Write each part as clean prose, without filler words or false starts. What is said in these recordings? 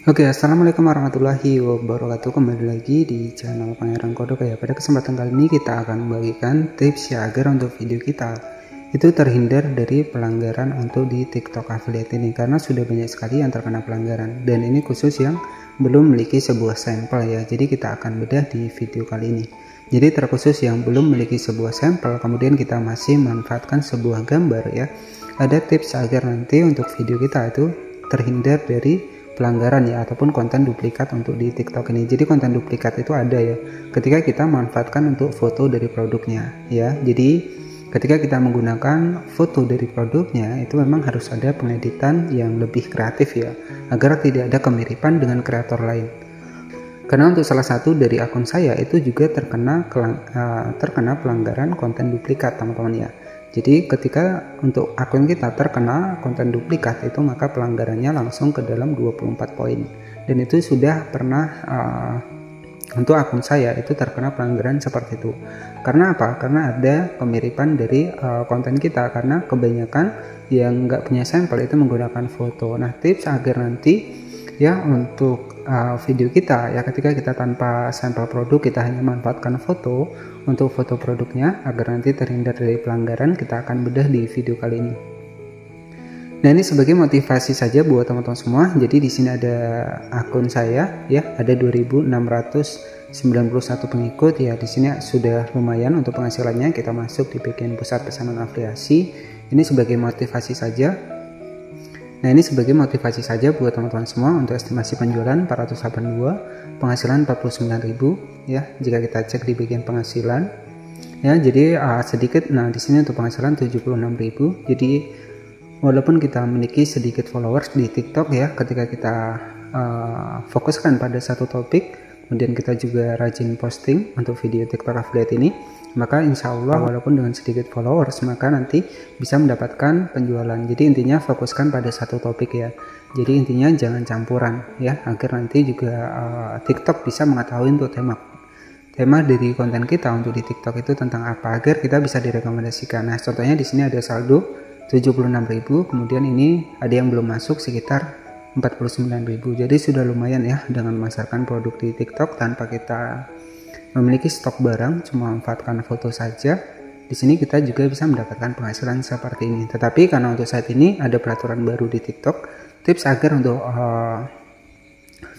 Oke, assalamualaikum warahmatullahi wabarakatuh. Kembali lagi di channel Pangeran Kodok ya. Pada kesempatan kali ini kita akan membagikan tips ya agar untuk video kita itu terhindar dari pelanggaran untuk di TikTok affiliate ini, karena sudah banyak sekali yang terkena pelanggaran, dan ini khusus yang belum memiliki sebuah sampel ya. Jadi kita akan bedah di video kali ini. Jadi terkhusus yang belum memiliki sebuah sampel, kemudian kita masih memanfaatkan sebuah gambar ya. Ada tips agar nanti untuk video kita itu terhindar dari pelanggaran ya, ataupun konten duplikat untuk di TikTok ini. Jadi konten duplikat itu ada ya ketika kita manfaatkan untuk foto dari produknya ya. Jadi ketika kita menggunakan foto dari produknya itu memang harus ada pengeditan yang lebih kreatif ya, agar tidak ada kemiripan dengan kreator lain. Karena untuk salah satu dari akun saya itu juga terkena pelanggaran konten duplikat teman-teman ya. Jadi ketika untuk akun kita terkena konten duplikat itu, maka pelanggarannya langsung ke dalam 24 poin. Dan itu sudah pernah untuk akun saya itu terkena pelanggaran seperti itu. Karena apa? Karena ada kemiripan dari konten kita, karena kebanyakan yang nggak punya sampel itu menggunakan foto. Nah, tips agar nanti ya untuk video kita ya, ketika kita tanpa sampel produk, kita hanya manfaatkan foto untuk foto produknya agar nanti terhindar dari pelanggaran, kita akan bedah di video kali ini. Nah, ini sebagai motivasi saja buat teman-teman semua. Jadi di sini ada akun saya ya, ada 2691 pengikut ya. Di sini sudah lumayan untuk penghasilannya. Kita masuk di bagian pusat pesanan afiliasi. Ini sebagai motivasi saja. Nah, ini sebagai motivasi saja buat teman-teman semua untuk estimasi penjualan 482, penghasilan 49.000 ya. Jika kita cek di bagian penghasilan ya, jadi sedikit. Nah, di sini untuk penghasilan 76.000. Jadi walaupun kita memiliki sedikit followers di TikTok ya, ketika kita fokuskan pada satu topik, kemudian kita juga rajin posting untuk video TikTok affiliate ini, maka insya Allah walaupun dengan sedikit followers, maka nanti bisa mendapatkan penjualan. Jadi intinya fokuskan pada satu topik ya. Jadi intinya jangan campuran ya, agar nanti juga TikTok bisa mengetahui untuk tema dari konten kita untuk di TikTok itu tentang apa, agar kita bisa direkomendasikan. Nah, contohnya di sini ada saldo 76.000, kemudian ini ada yang belum masuk sekitar 49.000. Jadi sudah lumayan ya dengan memasarkan produk di TikTok tanpa kita memiliki stok barang, cuma manfaatkan foto saja. Di sini kita juga bisa mendapatkan penghasilan seperti ini. Tetapi karena untuk saat ini ada peraturan baru di TikTok, tips agar untuk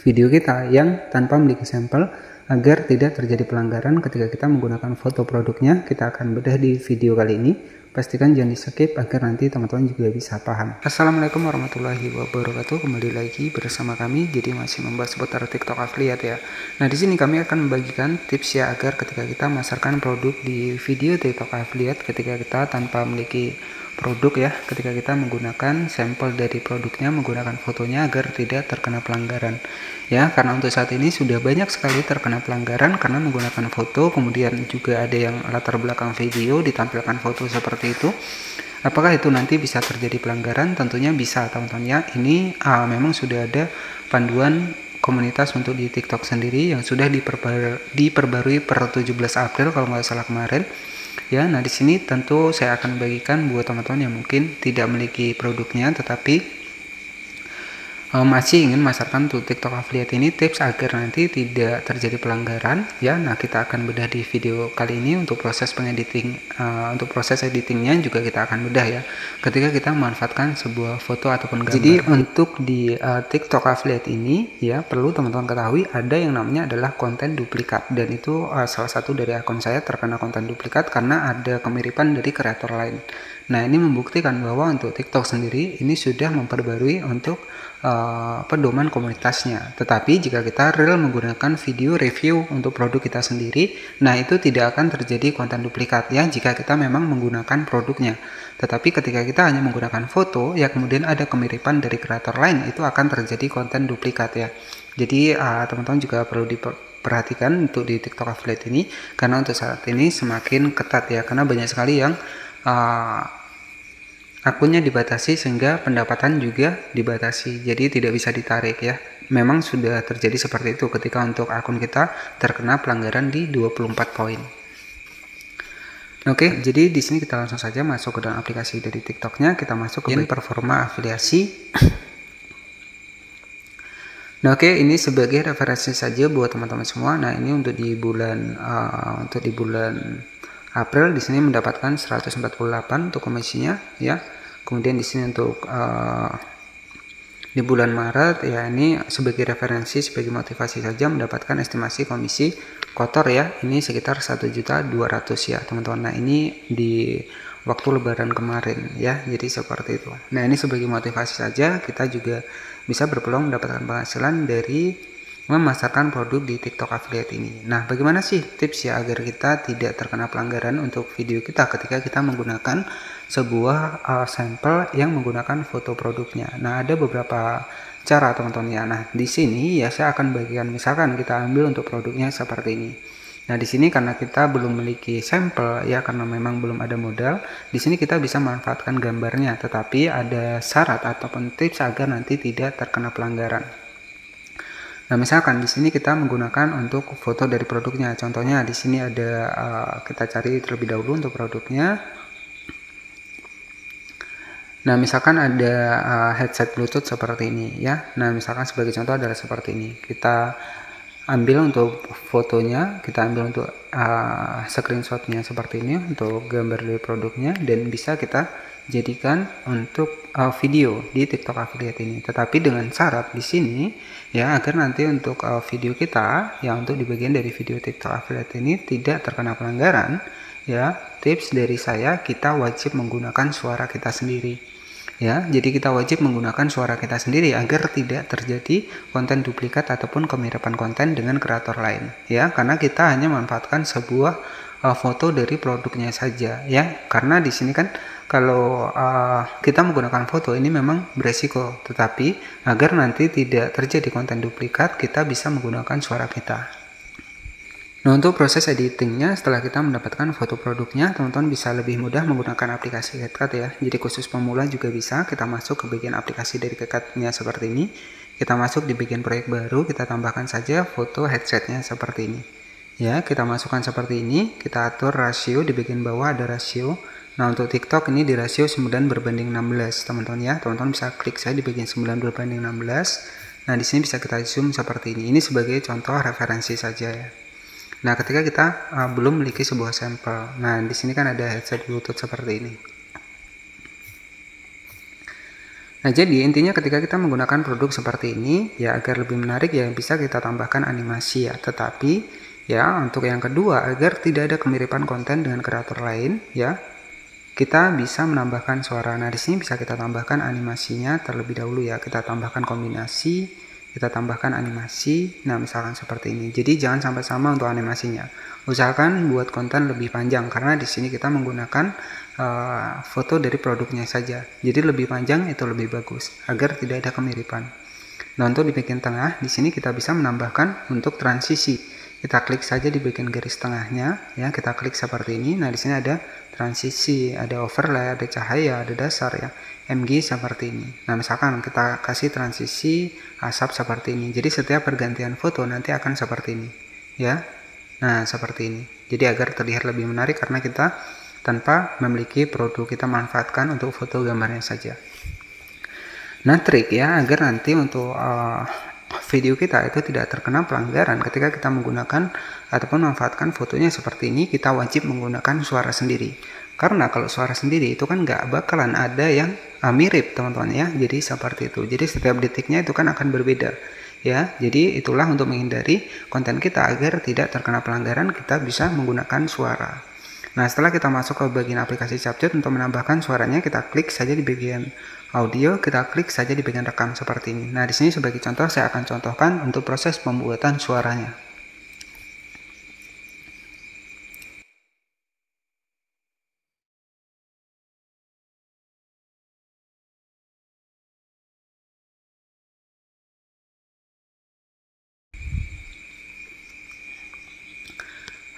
video kita yang tanpa memiliki sampel, agar tidak terjadi pelanggaran ketika kita menggunakan foto produknya, kita akan bedah di video kali ini. Pastikan jangan di skip agar nanti teman-teman juga bisa paham. Assalamualaikum warahmatullahi wabarakatuh. Kembali lagi bersama kami. Jadi masih membahas seputar TikTok affiliate ya. Nah, di sini kami akan membagikan tips ya agar ketika kita memasarkan produk di video TikTok affiliate, ketika kita tanpa memiliki produk ya, ketika kita menggunakan sampel dari produknya, menggunakan fotonya, agar tidak terkena pelanggaran ya. Karena untuk saat ini sudah banyak sekali terkena pelanggaran karena menggunakan foto, kemudian juga ada yang latar belakang video ditampilkan foto seperti itu. Apakah itu nanti bisa terjadi pelanggaran? Tentunya bisa teman-teman ya. Ini memang sudah ada panduan komunitas untuk di TikTok sendiri yang sudah diperbarui per 17 April kalau nggak salah kemarin ya. Nah, di sini tentu saya akan bagikan buat teman-teman yang mungkin tidak memiliki produknya tetapi masih ingin memasarkan untuk TikTok affiliate ini, tips agar nanti tidak terjadi pelanggaran ya. Nah, kita akan bedah di video kali ini untuk proses pengediting, untuk proses editingnya juga kita akan bedah ya ketika kita memanfaatkan sebuah foto ataupun gambar. Jadi untuk di TikTok affiliate ini ya, perlu teman-teman ketahui ada yang namanya adalah konten duplikat, dan itu salah satu dari akun saya terkena konten duplikat karena ada kemiripan dari kreator lain. Nah, ini membuktikan bahwa untuk TikTok sendiri ini sudah memperbarui untuk pedoman komunitasnya. Tetapi jika kita real menggunakan video review untuk produk kita sendiri, nah itu tidak akan terjadi konten duplikat ya jika kita memang menggunakan produknya. Tetapi ketika kita hanya menggunakan foto ya, kemudian ada kemiripan dari kreator lain, itu akan terjadi konten duplikat ya. Jadi teman-teman juga perlu diperhatikan untuk di TikTok affiliate ini, karena untuk saat ini semakin ketat ya, karena banyak sekali yang akunnya dibatasi sehingga pendapatan juga dibatasi, jadi tidak bisa ditarik ya. Memang sudah terjadi seperti itu ketika untuk akun kita terkena pelanggaran di 24 poin. Oke, jadi di sini kita langsung saja masuk ke dalam aplikasi dari TikToknya. Kita masuk ke performa afiliasi. Nah, oke, ini sebagai referensi saja buat teman-teman semua. Nah, ini untuk di bulan April di sini mendapatkan 148 untuk komisinya ya. Kemudian di sini untuk di bulan Maret ya, ini sebagai referensi, sebagai motivasi saja, mendapatkan estimasi komisi kotor ya, ini sekitar 1.200.000 ya teman-teman. Nah, ini di waktu lebaran kemarin ya, jadi seperti itu. Nah, ini sebagai motivasi saja, kita juga bisa berpeluang mendapatkan penghasilan dari memasarkan produk di TikTok affiliate ini. Nah, bagaimana sih tips ya agar kita tidak terkena pelanggaran untuk video kita ketika kita menggunakan sebuah sampel yang menggunakan foto produknya? Nah, ada beberapa cara teman-teman ya. Nah, di sini ya saya akan bagikan, misalkan kita ambil untuk produknya seperti ini. Nah, di sini karena kita belum memiliki sampel ya, karena memang belum ada modal, di sini kita bisa manfaatkan gambarnya, tetapi ada syarat ataupun tips agar nanti tidak terkena pelanggaran. Nah, misalkan di sini kita menggunakan untuk foto dari produknya. Contohnya di sini ada kita cari terlebih dahulu untuk produknya. Nah, misalkan ada headset Bluetooth seperti ini ya. Nah, misalkan sebagai contoh adalah seperti ini. Kita ambil untuk fotonya, kita ambil untuk screenshotnya seperti ini untuk gambar dari produknya, dan bisa kita jadikan untuk video di TikTok affiliate ini. Tetapi dengan syarat di sini ya, agar nanti untuk video kita yang untuk di bagian dari video TikTok affiliate ini tidak terkena pelanggaran ya. Tips dari saya, kita wajib menggunakan suara kita sendiri ya. Jadi kita wajib menggunakan suara kita sendiri agar tidak terjadi konten duplikat ataupun kemiripan konten dengan kreator lain ya, karena kita hanya memanfaatkan sebuah foto dari produknya saja ya. Karena di sini kan kalau kita menggunakan foto ini memang beresiko, tetapi agar nanti tidak terjadi konten duplikat, kita bisa menggunakan suara kita. Nah, untuk proses editingnya, setelah kita mendapatkan foto produknya, teman-teman bisa lebih mudah menggunakan aplikasi CapCut ya. Jadi khusus pemula juga bisa, kita masuk ke bagian aplikasi dari CapCut-nya seperti ini. Kita masuk di bagian proyek baru, kita tambahkan saja foto headsetnya seperti ini. Ya, kita masukkan seperti ini, kita atur rasio, di bagian bawah ada rasio. Nah, untuk TikTok ini di rasio 9:16 teman-teman ya. Teman-teman bisa klik saya di bagian 9:16. Nah, di sini bisa kita zoom seperti ini. Ini sebagai contoh referensi saja ya. Nah, ketika kita belum memiliki sebuah sampel, nah di sini kan ada headset Bluetooth seperti ini. Nah, jadi intinya ketika kita menggunakan produk seperti ini, ya agar lebih menarik ya bisa kita tambahkan animasi ya. Tetapi ya untuk yang kedua, agar tidak ada kemiripan konten dengan kreator lain ya, kita bisa menambahkan suara. Nah, di sini bisa kita tambahkan animasinya terlebih dahulu ya. Kita tambahkan kombinasi, kita tambahkan animasi. Nah, misalkan seperti ini. Jadi jangan sampai sama untuk animasinya. Usahakan buat konten lebih panjang karena di sini kita menggunakan foto dari produknya saja. Jadi lebih panjang itu lebih bagus agar tidak ada kemiripan. Nah, untuk di bagian tengah di sini kita bisa menambahkan untuk transisi. Kita klik saja di bagian garis tengahnya ya, kita klik seperti ini. Nah, di sini ada transisi, ada overlay, ada cahaya, ada dasar ya. MG seperti ini. Nah, misalkan kita kasih transisi asap seperti ini. Jadi setiap pergantian foto nanti akan seperti ini ya. Nah, seperti ini. Jadi agar terlihat lebih menarik karena kita tanpa memiliki produk, kita manfaatkan untuk foto gambarnya saja. Nah, trik ya agar nanti untuk video kita itu tidak terkena pelanggaran ketika kita menggunakan ataupun memanfaatkan fotonya seperti ini, kita wajib menggunakan suara sendiri. Karena kalau suara sendiri itu kan nggak bakalan ada yang mirip teman-teman ya. Jadi seperti itu. Jadi setiap detiknya itu kan akan berbeda ya. Jadi itulah untuk menghindari konten kita agar tidak terkena pelanggaran, kita bisa menggunakan suara. Nah, setelah kita masuk ke bagian aplikasi CapCut, untuk menambahkan suaranya kita klik saja di bagian audio, kita klik saja di bagian rekam seperti ini. Nah, di sini sebagai contoh saya akan contohkan untuk proses pembuatan suaranya.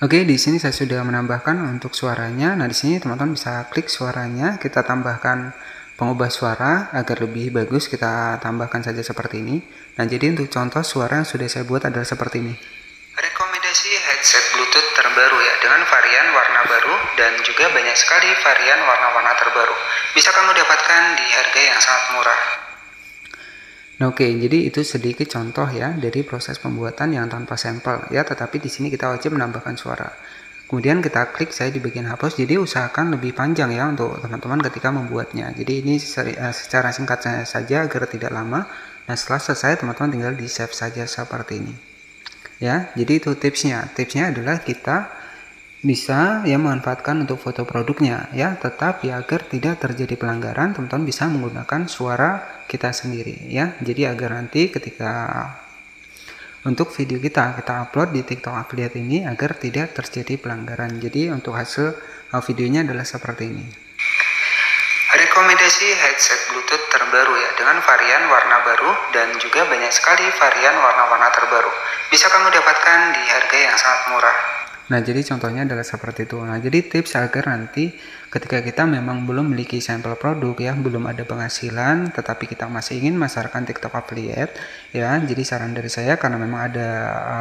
Oke, di sini saya sudah menambahkan untuk suaranya. Nah, di sini teman-teman bisa klik suaranya, kita tambahkan pengubah suara agar lebih bagus, kita tambahkan saja seperti ini. Nah, jadi untuk contoh suara yang sudah saya buat adalah seperti ini. Rekomendasi headset Bluetooth terbaru ya, dengan varian warna baru dan juga banyak sekali varian warna-warna terbaru. Bisa kamu dapatkan di harga yang sangat murah. Oke, jadi itu sedikit contoh ya dari proses pembuatan yang tanpa sampel ya, tetapi di sini kita wajib menambahkan suara. Kemudian kita klik saya di bagian hapus, jadi usahakan lebih panjang ya untuk teman-teman ketika membuatnya. Jadi ini secara singkat saja agar tidak lama. Nah, setelah selesai teman-teman tinggal di save saja seperti ini. Ya, jadi itu tipsnya. Tipsnya adalah kita bisa ya memanfaatkan untuk foto produknya ya, tetapi agar tidak terjadi pelanggaran teman-teman bisa menggunakan suara kita sendiri ya. Jadi agar nanti ketika untuk video kita upload di TikTok Affiliate ini agar tidak terjadi pelanggaran. Jadi untuk hasil videonya adalah seperti ini. Rekomendasi headset Bluetooth terbaru ya, dengan varian warna baru dan juga banyak sekali varian warna-warna terbaru. Bisa kamu dapatkan di harga yang sangat murah. Nah, jadi contohnya adalah seperti itu. Nah, jadi tips agar nanti ketika kita memang belum memiliki sampel produk ya, belum ada penghasilan, tetapi kita masih ingin memasarkan TikTok Affiliate ya. Jadi saran dari saya, karena memang ada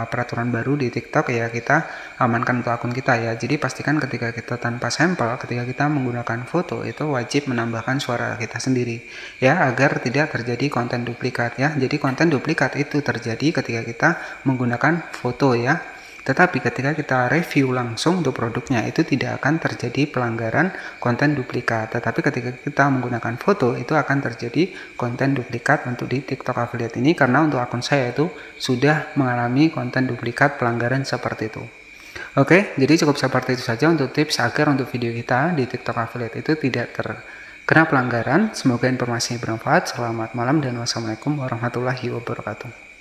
peraturan baru di TikTok ya, kita amankan untuk akun kita ya. Jadi pastikan ketika kita tanpa sampel, ketika kita menggunakan foto itu wajib menambahkan suara kita sendiri ya, agar tidak terjadi konten duplikat ya. Jadi konten duplikat itu terjadi ketika kita menggunakan foto ya. Tetapi ketika kita review langsung untuk produknya itu tidak akan terjadi pelanggaran konten duplikat. Tetapi ketika kita menggunakan foto itu akan terjadi konten duplikat untuk di TikTok Affiliate ini, karena untuk akun saya itu sudah mengalami konten duplikat pelanggaran seperti itu. Oke, jadi cukup seperti itu saja untuk tips agar untuk video kita di TikTok Affiliate itu tidak terkena pelanggaran. Semoga informasinya bermanfaat. Selamat malam dan wassalamualaikum warahmatullahi wabarakatuh.